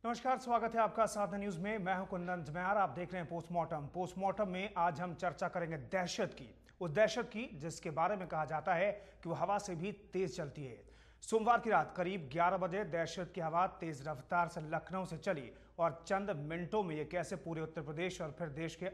नमस्कार, स्वागत है आपका साधना न्यूज में। मैं हूं कुंदन जमयार। आप देख रहे हैं पोस्टमार्टम में आज हम चर्चा करेंगे दहशत की, उस दहशत की जिसके बारे में कहा जाता है कि वो हवा से भी तेज चलती है। सोमवार की रात करीब 11 बजे दहशत की हवा तेज रफ्तार से लखनऊ से चली और चंद मिनटों में ये कैसे पूरे उत्तर प्रदेश और फिर देश के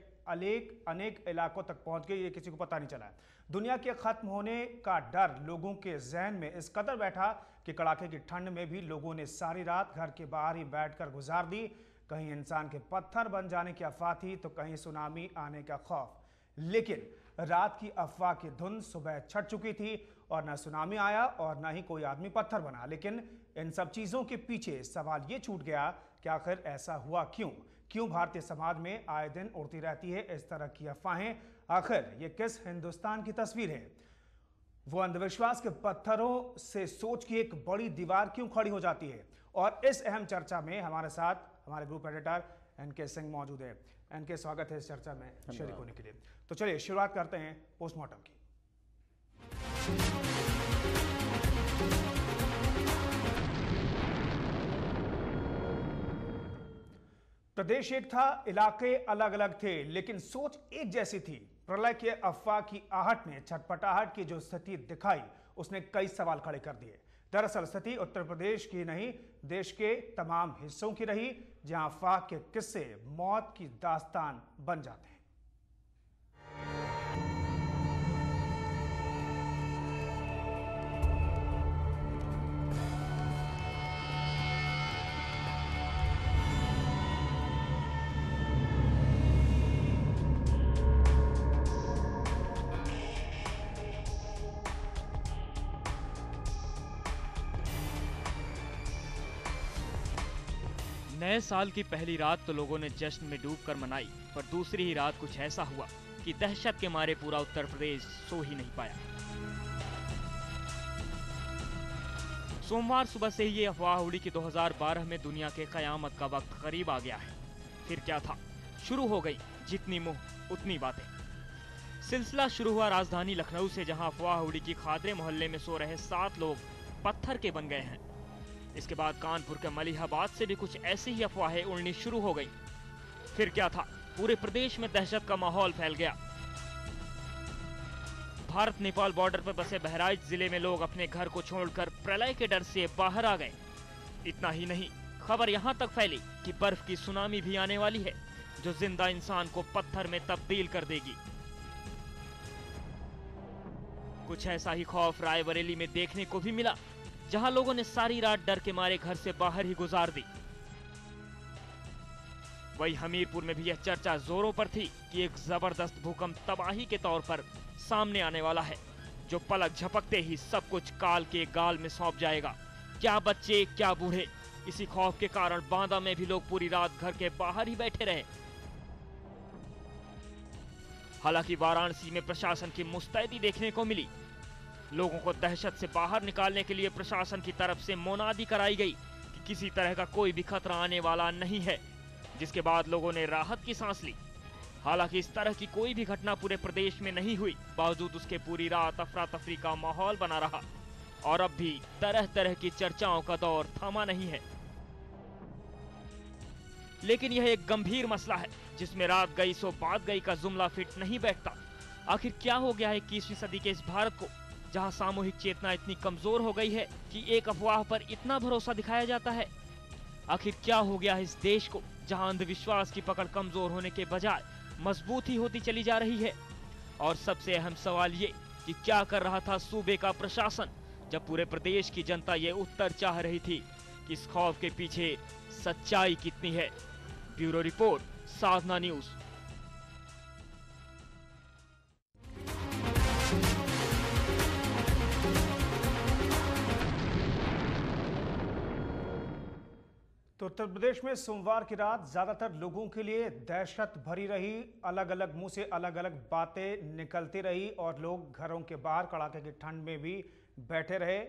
अनेक इलाकों तक पहुंच गई, ये किसी को पता नहीं चला। दुनिया के खत्म होने का डर लोगों के जहन में इस कदर बैठा कि कड़ाके की ठंड में भी लोगों ने सारी रात घर के बाहर ही बैठकर गुजार दी। कहीं इंसान के पत्थर बन जाने की अफवाह थी तो कहीं सुनामी आने का खौफ, लेकिन रात की अफवाह की धुन सुबह छट चुकी थी और न सुनामी आया और न ही कोई आदमी पत्थर बना। लेकिन इन सब चीजों के पीछे सवाल ये छूट गया कि आखिर ऐसा हुआ क्यों भारतीय समाज में आए दिन उड़ती रहती है इस तरह की अफवाहें। आखिर ये किस हिंदुस्तान की तस्वीर है? वो अंधविश्वास के पत्थरों से सोच की एक बड़ी दीवार क्यों खड़ी हो जाती है? और इस अहम चर्चा में हमारे साथ हमारे ग्रुप एडिटर एनके सिंह मौजूद है। एनके, स्वागत है इस चर्चा में शरीक होने के लिए। तो चलिए शुरुआत करते हैं पोस्टमार्टम की। प्रदेश एक था, इलाके अलग अलग थे, लेकिन सोच एक जैसी थी। प्रलय के अफवाह की आहट ने छटपटाहट की जो स्थिति दिखाई उसने कई सवाल खड़े कर दिए। दरअसल स्थिति उत्तर प्रदेश की नहीं, देश के तमाम हिस्सों की रही, जहां अफवाह के किस्से मौत की दास्तान बन जाते हैं। नए साल की पहली रात तो लोगों ने जश्न में डूबकर मनाई, पर दूसरी ही रात कुछ ऐसा हुआ कि दहशत के मारे पूरा उत्तर प्रदेश सो ही नहीं पाया। सोमवार सुबह से ही ये अफवाह उड़ी कि 2012 में दुनिया के कयामत का वक्त करीब आ गया है। फिर क्या था? शुरू हो गई जितनी मुंह उतनी बातें। सिलसिला शुरू हुआ राजधानी लखनऊ से, जहां अफवाह उड़ी कि खादरे मोहल्ले में सो रहे 7 लोग पत्थर के बन गए हैं। इसके बाद कानपुर के मलिहाबाद से भी कुछ ऐसी ही अफवाहें उड़नी शुरू हो गई। फिर क्या था? पूरे प्रदेश में दहशत का माहौल फैल गया। भारत नेपाल बॉर्डर पर बसे बहराइच जिले में लोग अपने घर को छोड़कर प्रलय के डर से बाहर आ गए। इतना ही नहीं, खबर यहां तक फैली कि बर्फ की सुनामी भी आने वाली है, जो जिंदा इंसान को पत्थर में तब्दील कर देगी। कुछ ऐसा ही खौफ रायबरेली में देखने को भी मिला, जहां लोगों ने सारी रात डर के मारे घर से बाहर ही गुजार दी। वहीं हमीरपुर में भी यह चर्चा जोरों पर थी कि एक जबरदस्त भूकंप तबाही के तौर पर सामने आने वाला है, जो पलक झपकते ही सब कुछ काल के गाल में सौंप जाएगा। क्या बच्चे, क्या बूढ़े। इसी खौफ के कारण बांदा में भी लोग पूरी रात घर के बाहर ही बैठे रहे। हालांकि वाराणसी में प्रशासन की मुस्तैदी देखने को मिली। लोगों को दहशत से बाहर निकालने के लिए प्रशासन की तरफ से मुनादी कराई गई कि किसी तरह का कोई भी खतरा आने वाला नहीं है, जिसके बाद लोगों ने राहत की सांस ली। हालांकि इस तरह की कोई भी घटना पूरे प्रदेश में नहीं हुई, बावजूद उसके पूरी रात अफरा तफरी का माहौल बना रहा और अब भी तरह तरह की चर्चाओं का दौर थमा नहीं है। लेकिन यह एक गंभीर मसला है जिसमें रात गई सो बात गई का जुमला फिट नहीं बैठता। आखिर क्या हो गया है 21वीं सदी के इस भारत को, जहां सामूहिक चेतना इतनी कमजोर हो गई है कि एक अफवाह पर इतना भरोसा दिखाया जाता है? आखिर क्या हो गया है इस देश को, जहां अंधविश्वास की पकड़ कमजोर होने के बजाय मजबूत ही होती चली जा रही है? और सबसे अहम सवाल ये कि क्या कर रहा था सूबे का प्रशासन, जब पूरे प्रदेश की जनता ये उत्तर चाह रही थी कि इस खौफ के पीछे सच्चाई कितनी है। ब्यूरो रिपोर्ट, साधना न्यूज। तो उत्तर प्रदेश में सोमवार की रात ज्यादातर लोगों के लिए दहशत भरी रही। अलग अलग मुंह से अलग अलग बातें निकलती रही और लोग घरों के बाहर कड़ाके की ठंड में भी बैठे रहे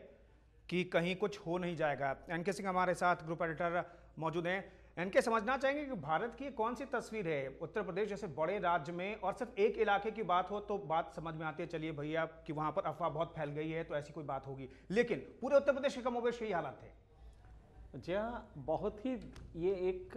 कि कहीं कुछ हो नहीं जाएगा। एनके सिंह हमारे साथ ग्रुप एडिटर मौजूद हैं। एनके, समझना चाहेंगे कि भारत की कौन सी तस्वीर है? उत्तर प्रदेश जैसे बड़े राज्य में और सिर्फ एक इलाके की बात हो तो बात समझ में आती है, चलिए भैया कि वहां पर अफवाह बहुत फैल गई है तो ऐसी कोई बात होगी, लेकिन पूरे उत्तर प्रदेश के कमोबेश यही हालात है। जी हाँ, बहुत ही ये एक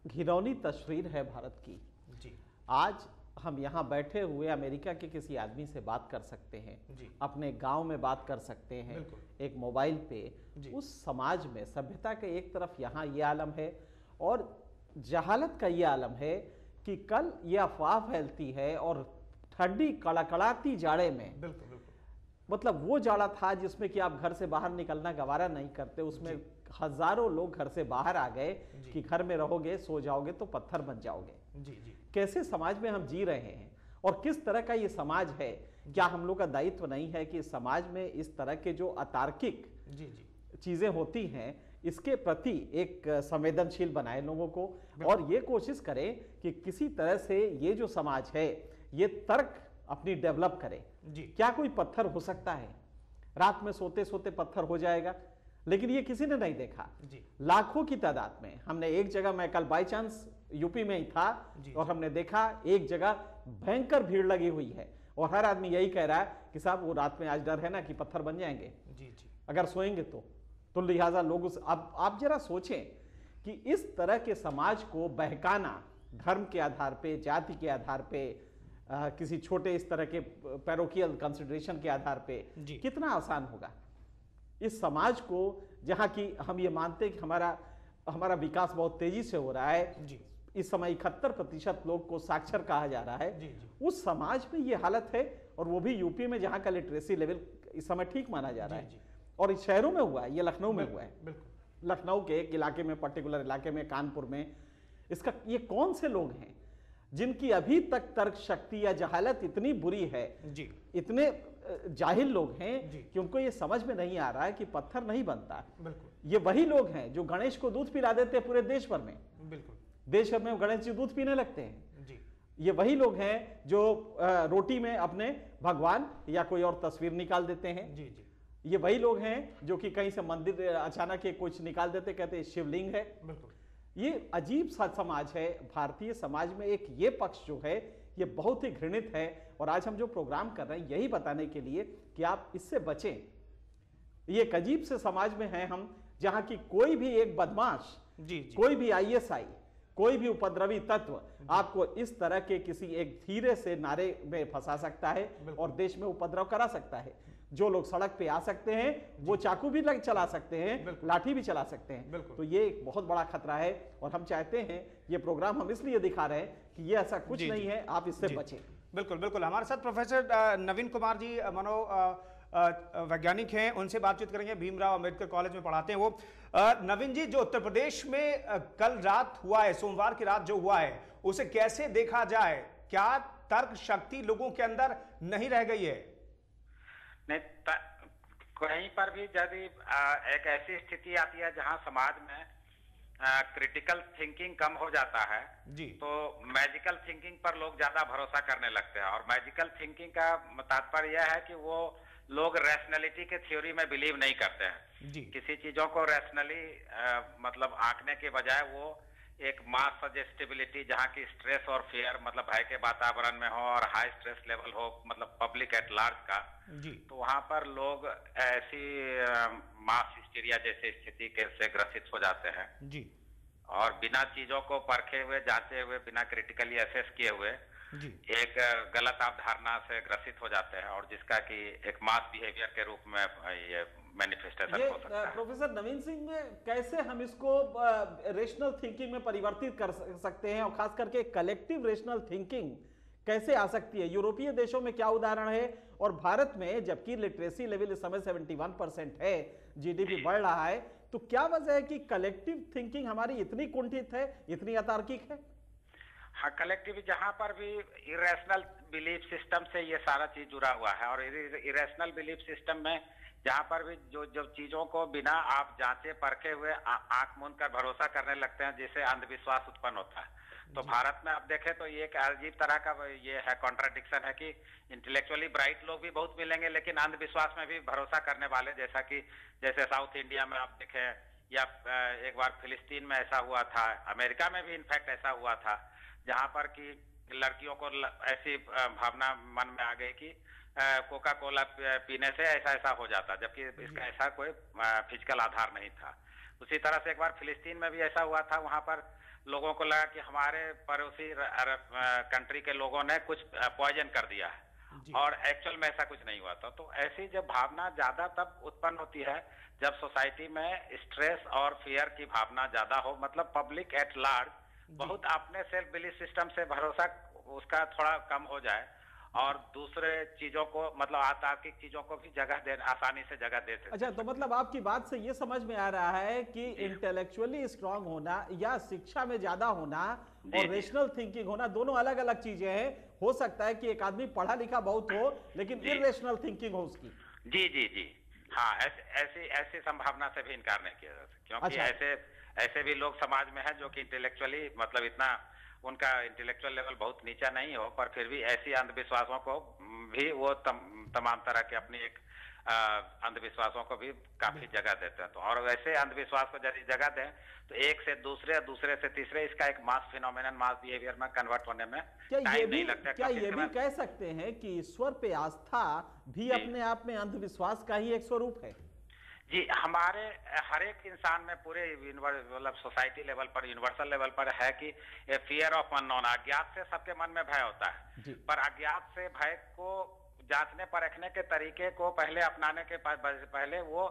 घिनौनी तस्वीर है भारत की। जी आज हम यहाँ बैठे हुए अमेरिका के किसी आदमी से बात कर सकते हैं, जी अपने गांव में बात कर सकते हैं, बिल्कुल। एक मोबाइल पे। जी। उस समाज में सभ्यता के एक तरफ यहाँ ये आलम है और जहालत का ये आलम है कि कल ये अफवाह फैलती है और ठंडी कड़कड़ाती जाड़े में, बिल्कुल बिल्कुल, मतलब वो जाड़ा था जिसमें कि आप घर से बाहर निकलना गवारा नहीं करते, उसमें हजारों लोग घर से बाहर आ गए कि घर में रहोगे, सो जाओगे तो पत्थर बन जाओगे। जी जी, कैसे समाज में हम जी रहे हैं और किस तरह का ये समाज है। क्या हम लोग का दायित्व नहीं है कि समाज में इस तरह के जो अतार्किक जी जी, चीजें होती हैं इसके प्रति एक संवेदनशील बनाए लोगों को, और ये कोशिश करें कि किसी तरह से ये जो समाज है ये तर्क अपनी डेवलप करे। जी। क्या कोई पत्थर हो सकता है? रात में सोते सोते पत्थर हो जाएगा, लेकिन ये किसी ने नहीं देखा। जी। लाखों की तादाद में हमने एक जगह, मैं कल बाई चांस यूपी में ही था और हमने देखा एक जगह भयंकर भीड़ लगी हुई है और हर आदमी यही कह रहा है कि साहब वो रात में आज डर है ना कि पत्थर बन जाएंगे जी जी, अगर सोएंगे तो लिहाजा लोग उस, अब आप जरा सोचें कि इस तरह के समाज को बहकाना धर्म के आधार पे, जाति के आधार पे, किसी छोटे इस तरह के पैरोकियल कंसिडरेशन के आधार पे कितना आसान होगा। इस समाज को जहां की हम ये मानते हैं कि हमारा विकास बहुत तेजी से हो रहा है जी। इस समय 71% लोग को साक्षर कहा जा रहा है। जी जी, उस समाज में ये हालत है, और वो भी यूपी में जहां का लिटरेसी लेवल इस समय ठीक माना जा रहा है। और इस शहरों में हुआ है, ये लखनऊ में हुआ है, लखनऊ के एक इलाके में, पर्टिकुलर इलाके में, कानपुर में। इसका ये कौन से लोग हैं जिनकी अभी तक तर्क शक्ति या जहालत इतनी बुरी है जी, इतने जाहिल लोग हैं कि उनको ये समझ में नहीं आ रहा है कि पत्थर नहीं बनता। बिल्कुल। ये वही लोग हैं जो गणेश को दूध पिला देते हैं पूरे देश भर में। बिल्कुल, देश भर में गणेश जी दूध पीने लगते हैं। जी। ये वही लोग हैं जो रोटी में अपने भगवान या कोई और तस्वीर निकाल देते हैं। जी जी, ये वही लोग हैं जो कि कहीं से मंदिर अचानक कुछ निकाल देते, कहते हैं शिवलिंग है। बिल्कुल। ये अजीब सा समाज है। भारतीय समाज में एक ये पक्ष जो है ये बहुत ही घृणित है, और आज हम जो प्रोग्राम कर रहे हैं यही बताने के लिए कि आप इससे बचें। ये एक अजीब से समाज में हैं हम, जहां की कोई भी एक बदमाश, जी जी, कोई भी आईएसआई, कोई भी उपद्रवी तत्व आपको इस तरह के किसी एक धीरे से नारे में फंसा सकता है और देश में उपद्रव करा सकता है। जो लोग सड़क पे आ सकते हैं वो चाकू भी चला सकते हैं, लाठी भी चला सकते हैं। तो ये एक बहुत बड़ा खतरा है, और हम चाहते हैं ये प्रोग्राम हम इसलिए दिखा रहे हैं कि ये ऐसा कुछ नहीं है, आप इससे बचें। बिल्कुल बिल्कुल। हमारे साथ प्रोफेसर नवीन कुमार जी मनो वैज्ञानिक हैं, उनसे बातचीत करेंगे। भीमराव अंबेडकर कॉलेज में पढ़ाते हैं वो। नवीन जी, जो उत्तर प्रदेश में कल रात हुआ है, सोमवार की रात जो हुआ है, उसे कैसे देखा जाए? क्या तर्क शक्ति लोगों के अंदर नहीं रह गई है? नहीं, कहीं पर भी यदि एक ऐसी स्थिति आती है जहां समाज में क्रिटिकल थिंकिंग कम हो जाता है जी, तो मैजिकल थिंकिंग पर लोग ज्यादा भरोसा करने लगते हैं। और मैजिकल थिंकिंग का तात्पर्य यह है कि वो लोग रैशनैलिटी के थ्योरी में बिलीव नहीं करते हैं। जी। किसी चीजों को रैशनली मतलब आंकने के बजाय वो एक मास सजेस्टिबिलिटी, जहाँ की स्ट्रेस और फियर मतलब भय के वातावरण में हो और हाई स्ट्रेस लेवल हो, मतलब पब्लिक एट लार्ज का, जी, तो वहां पर लोग ऐसी मास हिस्टीरिया जैसी स्थिति के से ग्रसित हो जाते हैं जी, और बिना चीजों को परखे हुए, जांचे हुए, बिना क्रिटिकली असेस किए हुए जी, एक गलत अवधारणा से ग्रसित हो जाते हैं, और जिसका कि एक मास बिहेवियर के रूप में ये मैनिफेस्टेशन हो सकता है। प्रोफेसर नवीन सिंह, कैसे हम इसको रेशनल थिंकिंग में परिवर्तित कर सकते हैं, और खास करके कलेक्टिव रेशनल थिंकिंग कैसे आ सकती है? यूरोपीय देशों में क्या उदाहरण है, और भारत में जबकि लिटरेसी लेवल इस समय 71% है, जीडीपी बढ़ रहा है, तो क्या वजह है कि कलेक्टिव थिंकिंग हमारी इतनी कुंठित है, इतनी अतार्किक है? हाँ, कलेक्टिव जहां पर भी इरेशनल बिलीफ सिस्टम से ये सारा चीज जुड़ा हुआ है, और इरेशनल बिलीफ सिस्टम में जहां पर भी जो चीजों को बिना आप जांचे परखे हुए आंख मूंद कर भरोसा करने लगते हैं, जिससे अंधविश्वास उत्पन्न होता है। तो भारत में आप देखें तो ये एक अजीब तरह का ये है, कॉन्ट्राडिक्शन है कि इंटेलेक्चुअली ब्राइट लोग भी बहुत मिलेंगे, लेकिन अंधविश्वास में भी भरोसा करने वाले, जैसे साउथ इंडिया में आप देखें, या एक बार फिलिस्तीन में ऐसा हुआ था, अमेरिका में भी इनफैक्ट ऐसा हुआ था, जहां पर कि लड़कियों को ऐसी भावना मन में आ गई कि कोका कोला पीने से ऐसा ऐसा हो जाता, जबकि इसका ऐसा कोई फिजिकल आधार नहीं था। उसी तरह से एक बार फिलिस्तीन में भी ऐसा हुआ था, वहां पर लोगों को लगा कि हमारे पड़ोसी कंट्री के लोगों ने कुछ पॉइजन कर दिया है, और एक्चुअल में ऐसा कुछ नहीं हुआ था। तो ऐसी जब भावना ज्यादा तब उत्पन्न होती है जब सोसाइटी में स्ट्रेस और फियर की भावना ज्यादा हो, मतलब पब्लिक एट लार्ज बहुत अपने सेल्फ बिलीफ सिस्टम से भरोसा उसका थोड़ा कम हो जाए, और दूसरे चीजों को मतलब आतार्किक चीजों को भी जगह दे, आसानी से जगह दे सकते। अच्छा, तो मतलब आपकी बात से ये समझ में आ रहा है कि इंटेलेक्चुअली स्ट्रांग होना या शिक्षा में ज्यादा होना और रेशनल थिंकिंग होना दोनों अलग अलग चीजें हैं। हो सकता है कि एक आदमी पढ़ा लिखा बहुत हो लेकिन इरेशनल थिंकिंग हो उसकी। जी जी जी हाँ, ऐसी संभावना से भी इनकार नहीं किया जा सकता, क्योंकि ऐसे भी लोग समाज में हैं जो कि इंटेलेक्चुअली मतलब इतना उनका इंटेलेक्चुअल लेवल बहुत नीचा नहीं हो, पर फिर भी ऐसी अंधविश्वासों को भी वो तमाम तरह के अपनी एक अंधविश्वासों को भी काफी जगह देते हैं। तो और वैसे अंधविश्वास को यदि जगह दें तो एक से दूसरे, दूसरे से तीसरे, इसका एक मास फिनोमेनन, मास बिहेवियर में कन्वर्ट होने में टाइम नहीं लगता। क्या ये भी कह सकते हैं कि ईश्वर पे आस्था भी अपने आप में अंधविश्वास का ही एक स्वरूप है? जी, हमारे हर एक इंसान में पूरे मतलब सोसाइटी लेवल पर, यूनिवर्सल लेवल पर है कि फियर ऑफ अननोन, अज्ञात से सबके मन में भय होता है, पर अज्ञात से भय को जांचने परखने के तरीके को पहले अपनाने के पहले वो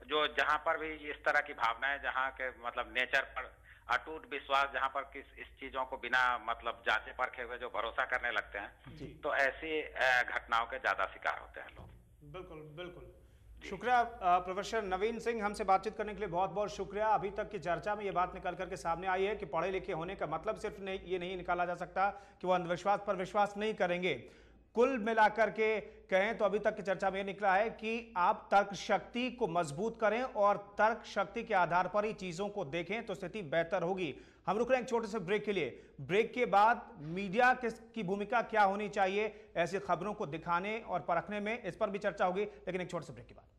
जो जहां पर भी इस तरह की भावनाएं, जहां के मतलब नेचर पर अटूट विश्वास, जहां पर इस चीजों को बिना मतलब जांचे परखे हुए जो भरोसा करने लगते हैं, तो ऐसी घटनाओं के ज्यादा शिकार होते हैं लोग। बिल्कुल बिल्कुल, शुक्रिया प्रोफेसर नवीन सिंह, हमसे बातचीत करने के लिए बहुत बहुत शुक्रिया। अभी तक की चर्चा में ये बात निकल करके सामने आई है कि पढ़े लिखे होने का मतलब सिर्फ ये नहीं निकाला जा सकता कि वो अंधविश्वास पर विश्वास नहीं करेंगे। कुल मिलाकर के कहें तो अभी तक की चर्चा में ये निकला है कि आप तर्क शक्ति को मजबूत करें और तर्क शक्ति के आधार पर ही चीजों को देखें तो स्थिति बेहतर होगी। हम रुक रहे हैं एक छोटे से ब्रेक के लिए। ब्रेक के बाद मीडिया की भूमिका क्या होनी चाहिए ऐसी खबरों को दिखाने और परखने में, इस पर भी चर्चा होगी, लेकिन एक छोटे से ब्रेक के बाद।